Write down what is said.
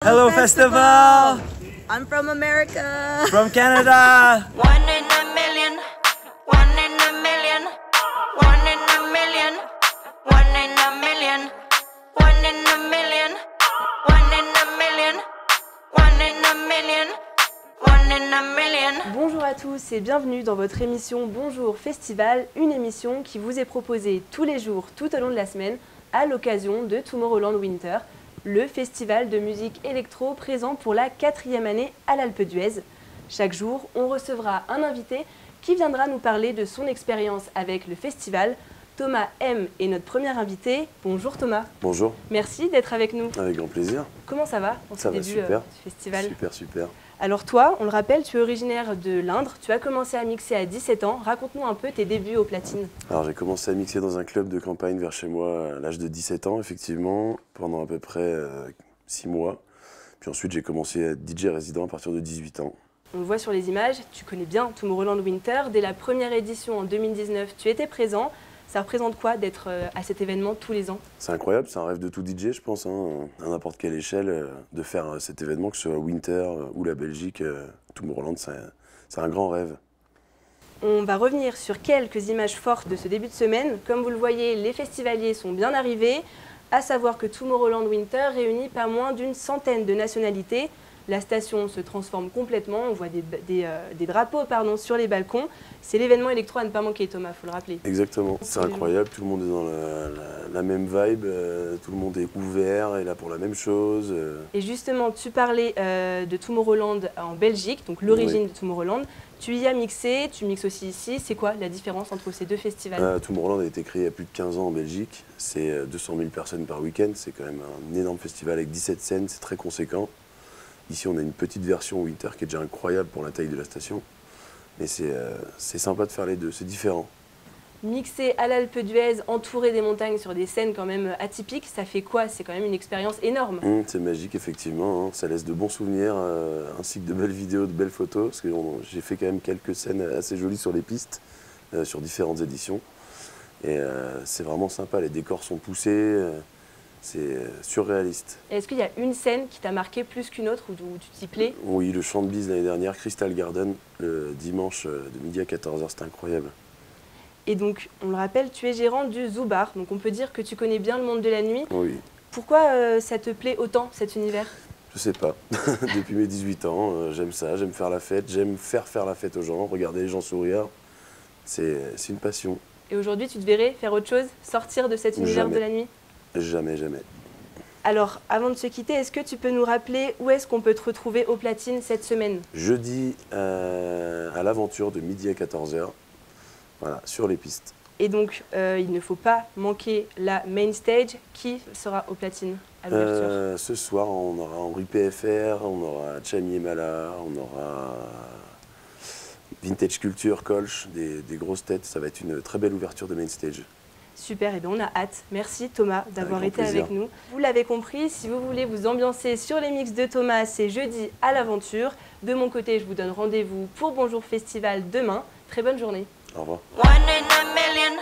Hello Festival! I'm from America! From Canada! One in a million, one in a million, one in a million, one in a million, one in a million, one in a million, one in a million, one in a million. Bonjour à tous et bienvenue dans votre émission Bonjour Festival, une émission qui vous est proposée tous les jours tout au long de la semaine à l'occasion de Tomorrowland Winter, le festival de musique électro présent pour la 4e année à l'Alpe d'Huez. Chaque jour, on recevra un invité qui viendra nous parler de son expérience avec le festival. Thomas M est notre premier invité. Bonjour Thomas. Bonjour. Merci d'être avec nous. Avec grand plaisir. Comment ça va en ce début super. Du festival? Super. Alors toi, on le rappelle, tu es originaire de l'Indre, tu as commencé à mixer à 17 ans. Raconte-nous un peu tes débuts au platine. Alors j'ai commencé à mixer dans un club de campagne vers chez moi à l'âge de 17 ans, effectivement, pendant à peu près 6 mois. Puis ensuite j'ai commencé à être DJ résident à partir de 18 ans. On le voit sur les images, tu connais bien Tomorrowland Winter. Dès la première édition en 2019, tu étais présent. Ça représente quoi d'être à cet événement tous les ans? C'est incroyable, c'est un rêve de tout DJ, je pense, hein, à n'importe quelle échelle, de faire cet événement, que ce soit Winter ou la Belgique, Tomorrowland, c'est un grand rêve. On va revenir sur quelques images fortes de ce début de semaine. Comme vous le voyez, les festivaliers sont bien arrivés, à savoir que Tomorrowland Winter réunit pas moins d'une centaine de nationalités. La station se transforme complètement, on voit des drapeaux sur les balcons. C'est l'événement électro à ne pas manquer, Thomas, il faut le rappeler. Exactement, c'est incroyable, tout le monde est dans la même vibe, tout le monde est ouvert et là pour la même chose. Et justement, tu parlais de Tomorrowland en Belgique, donc l'origine de Tomorrowland. Tu y as mixé, tu mixes aussi ici. C'est quoi la différence entre ces deux festivals? Tomorrowland a été créé il y a plus de 15 ans en Belgique. C'est 200 000 personnes par week-end, c'est quand même un énorme festival avec 17 scènes, c'est très conséquent. Ici, on a une petite version Winter qui est déjà incroyable pour la taille de la station. Mais c'est sympa de faire les deux, c'est différent. Mixer à l'Alpe d'Huez, entouré des montagnes sur des scènes quand même atypiques, ça fait quoi? C'est quand même une expérience énorme. C'est magique, effectivement. Hein. Ça laisse de bons souvenirs, ainsi que de belles vidéos, de belles photos. Parce que j'ai fait quand même quelques scènes assez jolies sur les pistes, sur différentes éditions. Et c'est vraiment sympa, les décors sont poussés. C'est surréaliste. Est-ce qu'il y a une scène qui t'a marqué plus qu'une autre, où tu t'y plais? Oui, le chant de bise l'année dernière, Crystal Garden, le dimanche de midi à 14 h, c'était incroyable. Et donc, on le rappelle, tu es gérant du Zoo Bar, donc on peut dire que tu connais bien le monde de la nuit. Oui. Pourquoi ça te plaît autant, cet univers? Je sais pas. Depuis mes 18 ans, j'aime ça, j'aime faire la fête, j'aime faire la fête aux gens, regarder les gens sourire. C'est une passion. Et aujourd'hui, tu te verrais faire autre chose, sortir de cet univers de la nuit? Jamais. Alors, avant de se quitter, est-ce que tu peux nous rappeler où est-ce qu'on peut te retrouver au platine cette semaine? Jeudi à l'Aventure de midi à 14 h, voilà, sur les pistes. Et donc, il ne faut pas manquer la main stage. Qui sera au platine à l'ouverture? Ce soir, on aura Henri PFR, on aura Chami et Mala, on aura Vintage Culture, Colch, des grosses têtes. Ça va être une très belle ouverture de main stage. Super, et bien on a hâte. Merci Thomas d'avoir été avec nous. Vous l'avez compris, si vous voulez vous ambiancer sur les mix de Thomas, c'est jeudi à l'Aventure. De mon côté, je vous donne rendez-vous pour Bonjour Festival demain. Très bonne journée. Au revoir. One in a million.